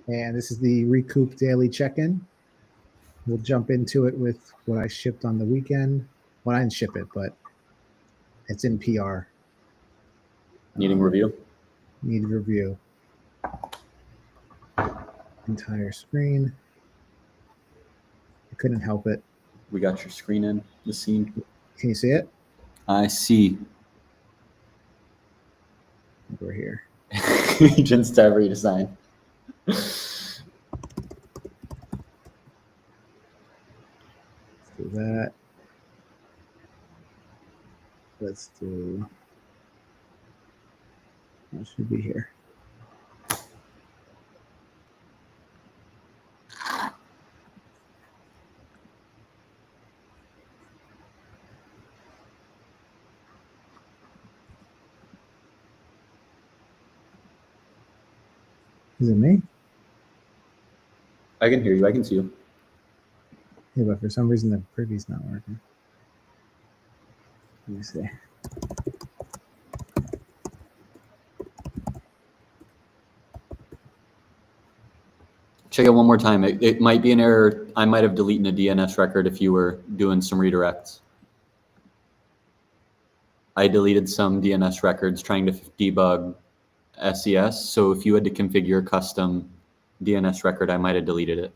And this is the Recoup Daily Check-In. We'll jump into it with what I shipped on the weekend. Well, I didn't ship it, but it's in PR. Needing review? Need review. Entire screen. I couldn't help it. We got your screen in the scene. Can you see it? I see. We're here. Agent's tab ready to sign. Let's do that. Let's do. That should be here. Is it me? I can hear you. I can see you. Yeah, but for some reason the preview's not working. Let me see. Check it one more time. It might be an error. I might have deleted a DNS record if you were doing some redirects. I deleted some DNS records trying to debug SES. So if you had to configure a custom DNS record, I might have deleted it.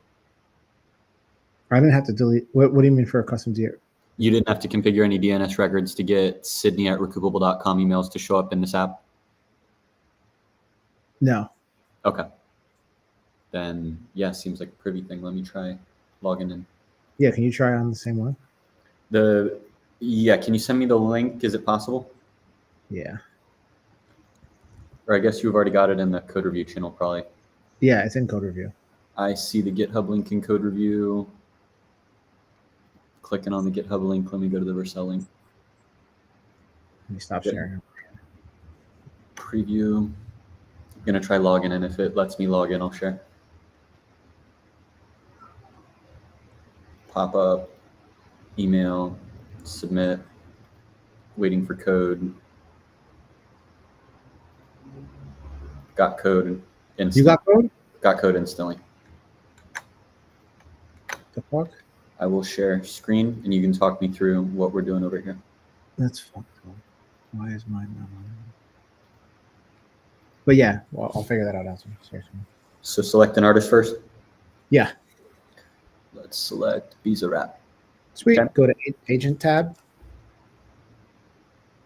I didn't have to delete. What do you mean for a custom DNS? You didn't have to configure any DNS records to get Sydney@recoupable.com emails to show up in this app? No. Okay. Then, yeah, seems like a privy thing. Let me try logging in. Yeah, can you try on the same one? Yeah, can you send me the link? Is it possible? Yeah. Or I guess you've already got it in the code review channel, probably. Yeah, it's in code review. I see the GitHub link in code review. Clicking on the GitHub link. Let me go to the Vercel link. Let me stop sharing. Preview. I'm going to try logging in. If it lets me log in, I'll share. Pop up, email, submit, waiting for code. Got code instantly. You got code? Got code instantly. The fuck? I will share screen and you can talk me through what we're doing over here. That's fucked up. Why is mine not on? But yeah, well, I'll figure that out after. So select an artist first. Yeah. Let's select Visa Rap. Sweet. Okay. Go to agent tab.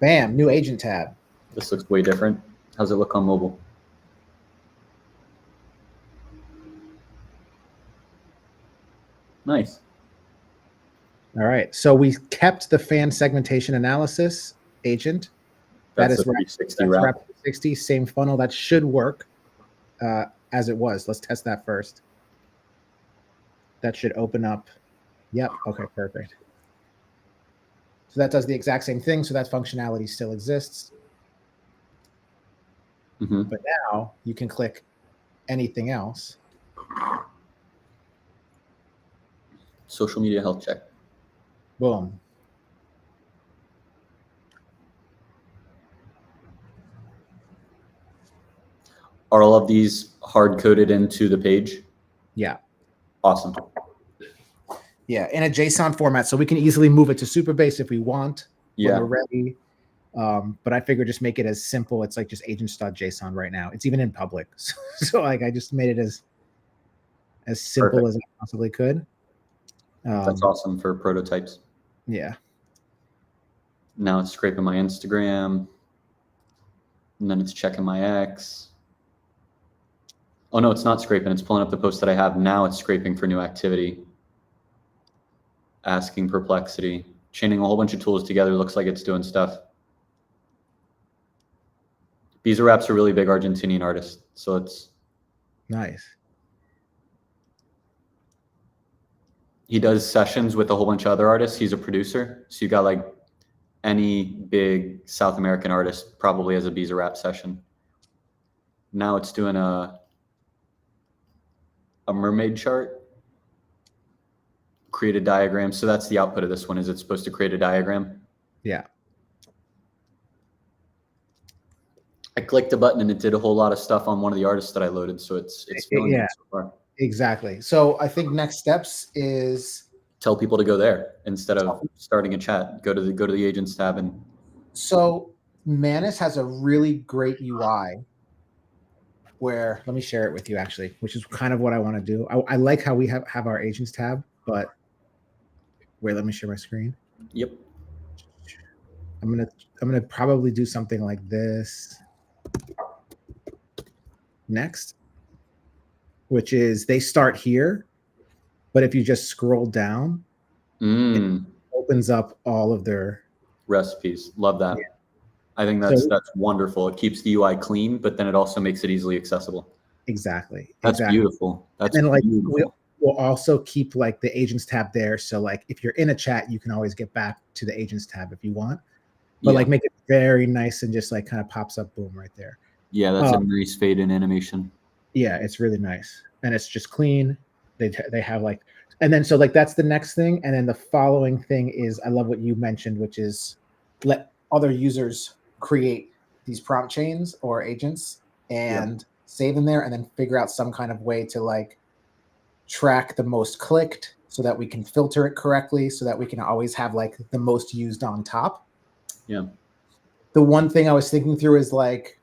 Bam, new agent tab. This looks way different. How's it look on mobile? Nice. All right. So we kept the fan segmentation analysis agent. That's that is a 360 wrap. 360, same funnel. That should work as it was. Let's test that first. That should open up. Yep. Okay, perfect. So that does the exact same thing. So that functionality still exists. Mm-hmm. But now you can click anything else. Social media health check. Boom. Are all of these hard coded into the page? Yeah. Awesome. Yeah, in a JSON format, so we can easily move it to Supabase if we want. Yeah. When we're ready. But I figure just make it as simple. It's like just agents.json right now. It's even in public. So like I just made it as simple Perfect. as I possibly could. That's awesome for prototypes. Yeah. Now it's scraping my Instagram. And then it's checking my X. Oh no, it's not scraping. It's pulling up the post that I have. Now it's scraping for new activity. Asking Perplexity. Chaining a whole bunch of tools together. Looks like it's doing stuff. Visa Rap's a really big Argentinian artist. So it's Nice. He does sessions with a whole bunch of other artists. He's a producer. So you got like any big South American artist probably has a Visa Rap session. Now it's doing a mermaid chart. Create a diagram. So that's the output of this one. Is it supposed to create a diagram? Yeah. I clicked a button and it did a whole lot of stuff on one of the artists that I loaded. So it's feeling Yeah, good so far. exactly. So I think next steps is Tell people to go there instead of starting a chat. Go to the agents tab and. so Manus has a really great UI where let me share it with you actually, which is kind of what I want to do. I like how we have our agents tab, but wait, let me share my screen. Yep. I'm gonna probably do something like this next, which is they start here, but if you just scroll down, it opens up all of their recipes. Love that. Yeah. I think So- that's wonderful. It keeps the UI clean, but then it also makes it easily accessible. Exactly. That's beautiful. That's and then like beautiful. we'll also keep like the agents tab there. So like if you're in a chat, you can always get back to the agents tab if you want. But Yeah. like make it very nice and just like kind of pops up, boom, right there. Yeah, that's a nice fade in animation. Yeah, it's really nice. And it's just clean. They have like, and then so like that's the next thing. And then the following thing is I love what you mentioned, which is let other users create these prompt chains or agents and save them there and then figure out some kind of way to like track the most clicked so that we can filter it correctly so that we can always have like the most used on top. Yeah. The one thing I was thinking through is like,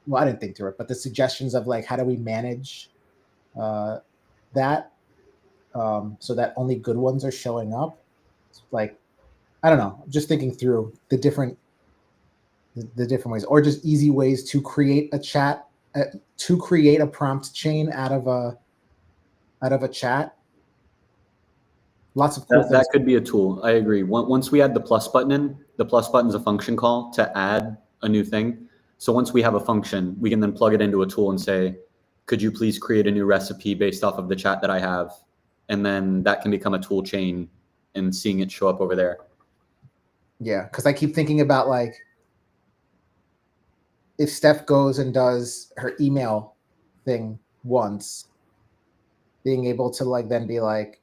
well, I didn't think through it, but the suggestions of like, how do we manage that so that only good ones are showing up? Like, I don't know, just thinking through the different ways, or just easy ways to create a chat, to create a prompt chain out of a chat. Lots of cool things. That could be a tool. I agree. Once we add the plus button in, the plus button's a function call to add a new thing. So once we have a function, we can then plug it into a tool and say, could you please create a new recipe based off of the chat that I have? And then that can become a tool chain and seeing it show up over there. Yeah, because I keep thinking about like, if Steph goes and does her email thing once, being able to like then be like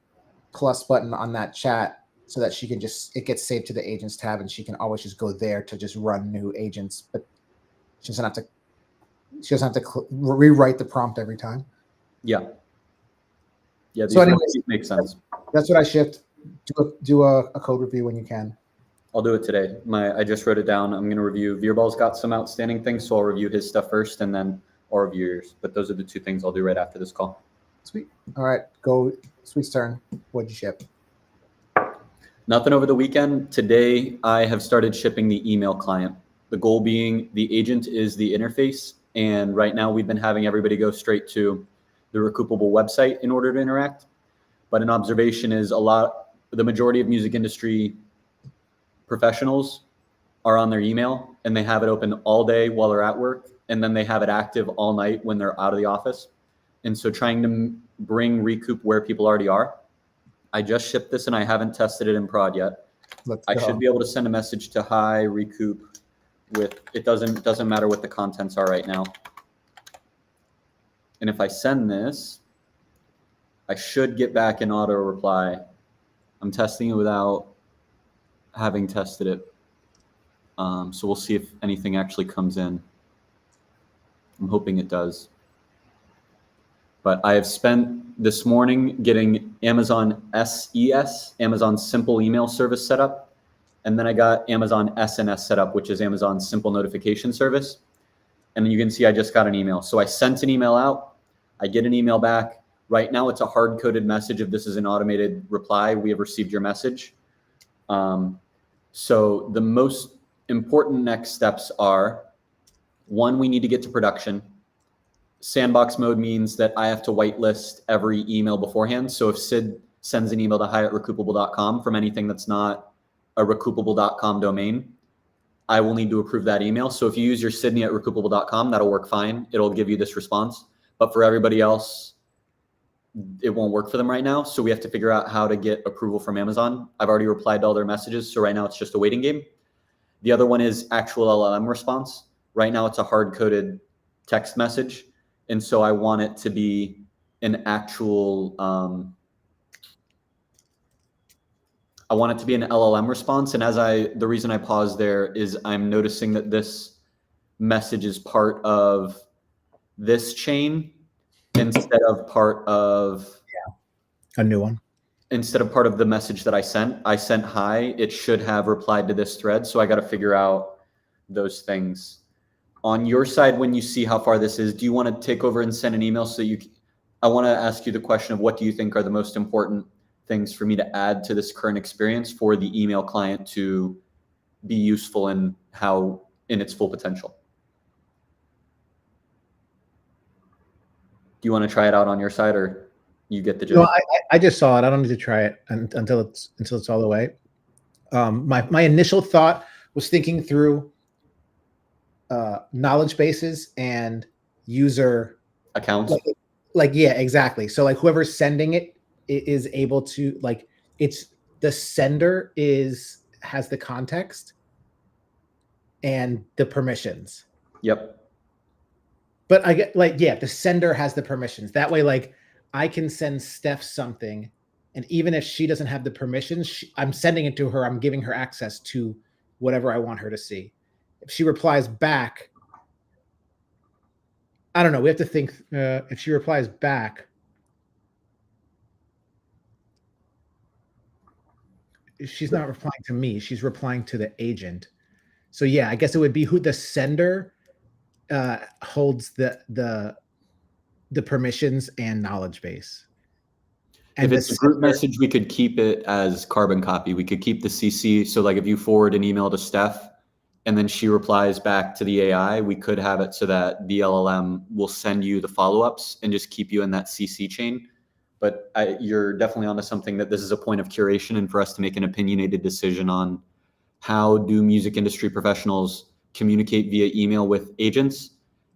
plus button on that chat so that she can just, it gets saved to the agents tab and she can always just go there to just run new agents, but she doesn't have to rewrite the prompt every time. Yeah. Yeah. So anyways, makes sense. That's what I shipped. Do a code review when you can. I'll do it today. I just wrote it down. I'm going to review. Veerball's got some outstanding things, so I'll review his stuff first, and then I'll review yours. But those are the two things I'll do right after this call. Sweet. All right, go. Sweet's turn. What'd you ship? Nothing over the weekend. Today, I have started shipping the email client. The goal being the agent is the interface, and right now we've been having everybody go straight to the Recoupable website in order to interact. But an observation is the majority of music industry professionals are on their email and they have it open all day while they're at work, and then they have it active all night when they're out of the office. And so trying to bring Recoup where people already are. I just shipped this and I haven't tested it in prod yet. I should be able to send a message to hi Recoup with, it doesn't matter what the contents are right now. And if I send this, I should get back an auto reply. I'm testing it without having tested it. So we'll see if anything actually comes in. I'm hoping it does. But I have spent this morning getting Amazon SES, Amazon Simple Email Service set up. And then I got Amazon SNS set up, which is Amazon Simple Notification Service. And you can see I just got an email. So I sent an email out. I get an email back. Right now it's a hard-coded message of this is an automated reply. We have received your message. So the most important next steps are, one, we need to get to production. Sandbox mode means that I have to whitelist every email beforehand. So if Sid sends an email to hi@recoupable.com from anything that's not a recoupable.com domain, I will need to approve that email. So if you use your Sydney@recoupable.com, that'll work fine. It'll give you this response. But for everybody else, it won't work for them right now. So we have to figure out how to get approval from Amazon. I've already replied to all their messages. So right now it's just a waiting game. The other one is actual LLM response. Right now it's a hard-coded text message. And so I want it to be an actual, I want it to be an LLM response. And the reason I paused there is I'm noticing that this message is part of this chain instead of part of A new one. instead of part of the message that I sent hi, it should have replied to this thread. So I got to figure out those things. On your side, when you see how far this is, do you want to take over and send an email so you, I want to ask you the question of what do you think are the most important things for me to add to this current experience for the email client to be useful in its full potential? Do you want to try it out on your side, or you get the gist? No, I just saw it. I don't need to try it until it's all the way. My initial thought was thinking through knowledge bases and user accounts. Yeah, exactly. So like whoever's sending it is able to, like, it's the sender has the context and the permissions. Yep. But I get, like, yeah, the sender has the permissions. That way, like, I can send Steph something, and even if she doesn't have the permissions, I'm sending it to her. I'm giving her access to whatever I want her to see. If she replies back, I don't know. We have to think. If she replies back, she's not replying to me. She's replying to the agent. So yeah, I guess it would be who the sender holds the permissions and knowledge base. And if it's a group message, we could keep it as carbon copy. We could keep the CC. So like if you forward an email to Steph and then she replies back to the AI, we could have it so that the LLM will send you the follow-ups and just keep you in that CC chain. But you're definitely onto something, that this is a point of curation and for us to make an opinionated decision on how do music industry professionals communicate via email with agents,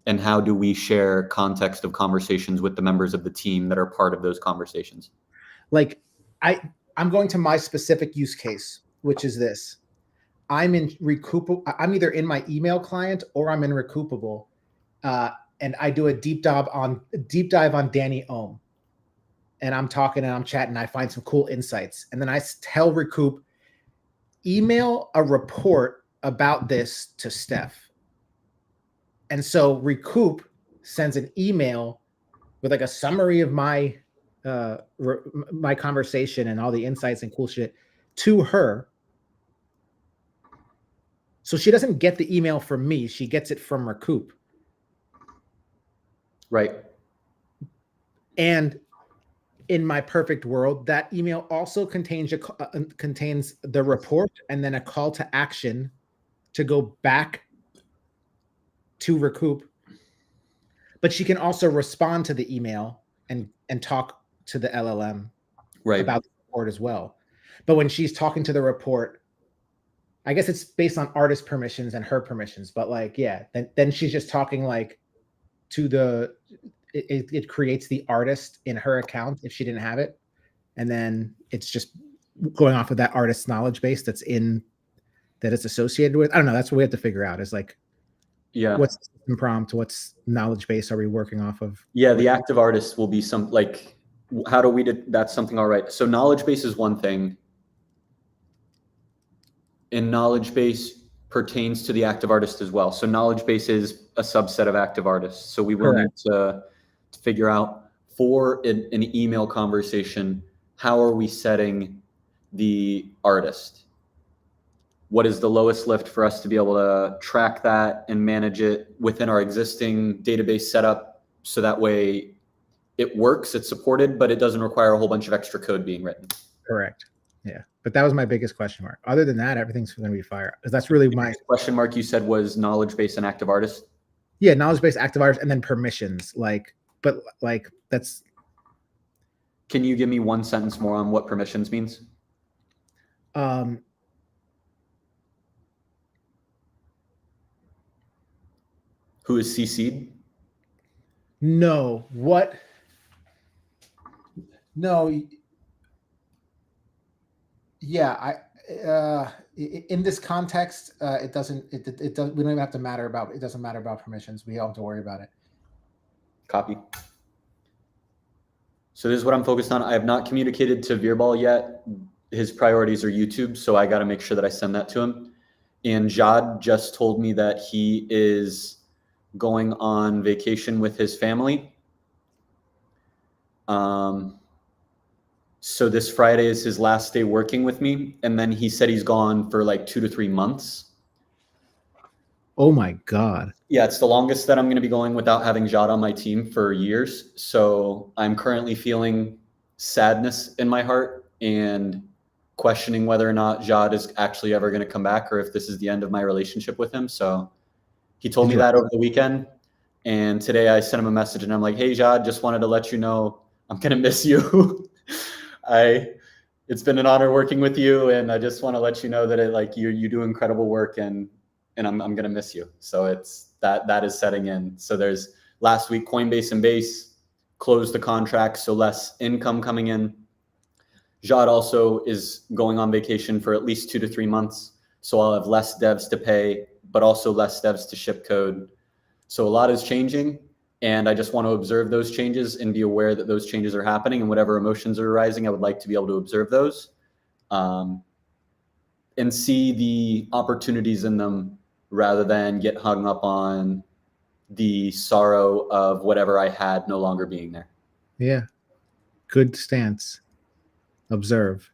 and how do we share context of conversations with the members of the team that are part of those conversations. Like I'm going to my specific use case, which is this. I'm in Recoupable. I'm either in my email client or I'm in Recoupable, and I do a deep dive on Danny Ohm, and I'm talking and I'm chatting. And I find some cool insights, and then I tell Recoup, email a report about this to Steph. And so Recoup sends an email with like a summary of my conversation and all the insights and cool shit to her. So she doesn't get the email from me. She gets it from Recoup. Right. And in my perfect world, that email also contains the report and then a call to action to go back to Recoup. But she can also respond to the email and talk to the LLM about the report as well. But when she's talking to the report, I guess it's based on artist permissions and her permissions. But like, yeah, then she's just talking like to it creates the artist in her account if she didn't have it. And then it's just going off of that artist's knowledge base that it's associated with. I don't know. That's what we have to figure out, is like, yeah, what's the prompt? What's knowledge base are we working off of? Yeah, the active artist will be some, like, how do we that's something. All right. So knowledge base is one thing. And knowledge base pertains to the active artist as well. So knowledge base is a subset of active artists. So we will need to figure out for an email conversation, how are we setting the artist? What is the lowest lift for us to be able to track that and manage it within our existing database setup, so that way it works, it's supported, but it doesn't require a whole bunch of extra code being written. Correct. Yeah. But that was my biggest question mark. Other than that, everything's going to be fire. Because that's really my question mark you said was knowledge base and active artist. Yeah. Knowledge base, active artist, and then permissions. But that's. Can you give me one sentence more on what permissions means? Who is CC'd? No. What? No. Yeah. In this context, it doesn't. We don't even have to matter about. It doesn't matter about permissions. We don't have to worry about it. Copy. So this is what I'm focused on. I have not communicated to Veerball yet. His priorities are YouTube, so I got to make sure that I send that to him. And Jad just told me that he is going on vacation with his family. So this Friday is his last day working with me. And then he said he's gone for like 2 to 3 months. Oh my God. Yeah, it's the longest that I'm going to be going without having Jad on my team for years. So I'm currently feeling sadness in my heart and questioning whether or not Jad is actually ever going to come back or if this is the end of my relationship with him. So he told Did me you that ask? over the weekend. And today I sent him a message and I'm like, hey, Jad, just wanted to let you know I'm going to miss you. It's been an honor working with you. And I just want to let you know that you do incredible work and I'm going to miss you. So it's that is setting in. So there's last week, Coinbase and Base closed the contract. So less income coming in. Jad also is going on vacation for at least 2 to 3 months. So I'll have less devs to pay, but also less devs to ship code. So a lot is changing. And I just want to observe those changes and be aware that those changes are happening and whatever emotions are arising, I would like to be able to observe those and see the opportunities in them rather than get hung up on the sorrow of whatever I had no longer being there. Yeah. Good stance. Observe.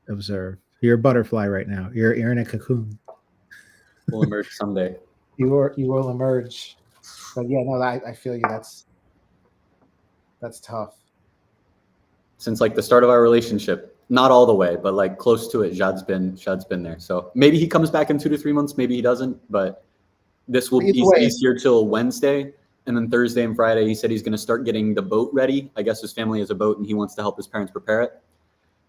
Observe. You're a butterfly right now. You're in a cocoon. We'll emerge someday. You will emerge. But yeah, no, I feel you. That's tough. Since like the start of our relationship, not all the way, but like close to it. Jad's been there. So maybe he comes back in 2 to 3 months. Maybe he doesn't. But he said he's here till Wednesday, and then Thursday and Friday he said he's going to start getting the boat ready. I guess his family has a boat, and he wants to help his parents prepare it.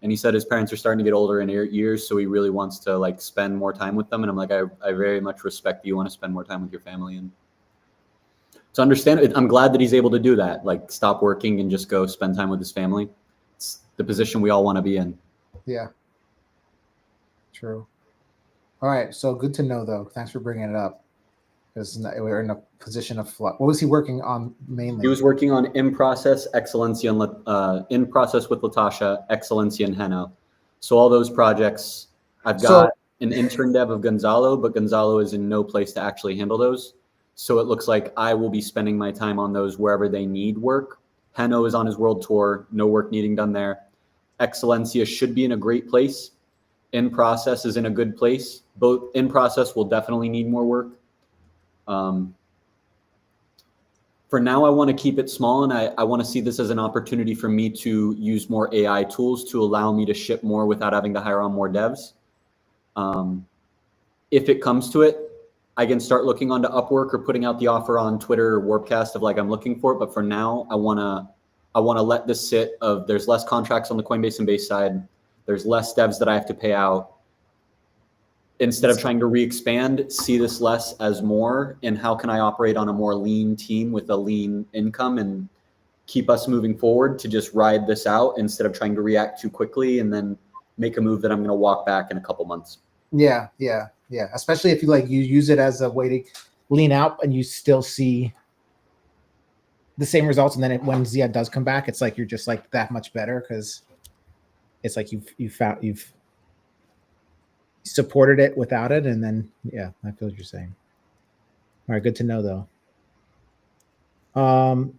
And he said his parents are starting to get older in years, so he really wants to like spend more time with them. And I'm like, I very much respect that you want to spend more time with your family, and to understand it, I'm glad that he's able to do that. Like stop working and just go spend time with his family. It's the position we all want to be in. Yeah. True. All right. So good to know, though. Thanks for bringing it up. Because we're in a position of flux. What was he working on mainly? He was working on In Process, Excellencia, and In Process with Latasha, Excellencia, and Heno. So all those projects, I've got an intern dev of Gonzalo, but Gonzalo is in no place to actually handle those. So it looks like I will be spending my time on those wherever they need work. Heno is on his world tour, no work needing done there. Excellencia should be in a great place. In Process is in a good place. Both In Process will definitely need more work. For now, I want to keep it small, and I want to see this as an opportunity for me to use more AI tools to allow me to ship more without having to hire on more devs. If it comes to it, I can start looking onto Upwork or putting out the offer on Twitter or Warpcast of like I'm looking for it. But for now, I want to let this sit of there's less contracts on the Coinbase and Base side. There's less devs that I have to pay out. Instead of trying to re-expand, see this less as more, and how can I operate on a more lean team with a lean income and keep us moving forward to just ride this out instead of trying to react too quickly and then make a move that I'm going to walk back in a couple months. Yeah. Especially if you use it as a way to lean out and you still see the same results, and then when Zia does come back, it's like you're just like that much better because it's like you've supported it without it, and then yeah, I feel what you're saying. All right, good to know though. All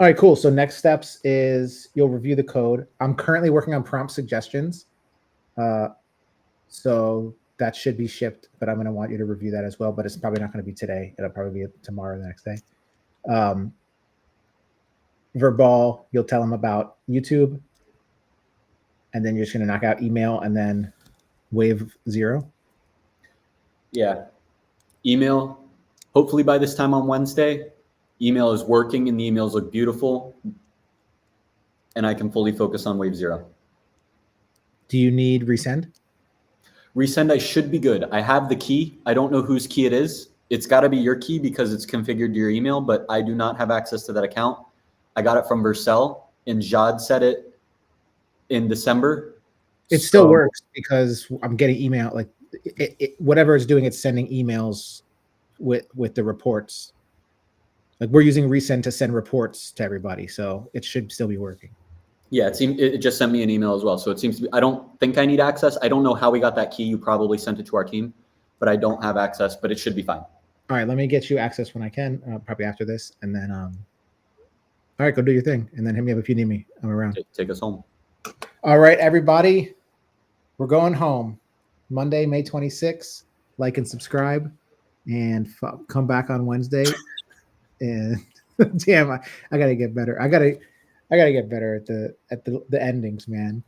right, cool. So next steps is you'll review the code. I'm currently working on prompt suggestions, so that should be shipped, but I'm going to want you to review that as well. But it's probably not going to be today. It'll probably be tomorrow or the next day. Verbal, you'll tell them about YouTube, and then you're just going to knock out email and then wave 0. Yeah. Email, hopefully by this time on Wednesday, email is working and the emails look beautiful and I can fully focus on wave 0. Do you need resend? Resend, I should be good. I have the key. I don't know whose key it is. It's got to be your key because it's configured to your email, but I do not have access to that account. I got it from Vercel and Jad said it in December. It still works because I'm getting email, like whatever it's doing, it's sending emails with the reports. Like we're using resend to send reports to everybody, so it should still be working. Yeah, it just sent me an email as well. So it seems to be, I don't think I need access. I don't know how we got that key. You probably sent it to our team, but I don't have access, but it should be fine. All right, let me get you access when I can, probably after this, and then all right, go do your thing, and then hit me up if you need me. I'm around. Take us home. All right, everybody, we're going home. Monday, May 26th. Like and subscribe, and come back on Wednesday. And damn, I gotta get better. I gotta get better at the endings, man.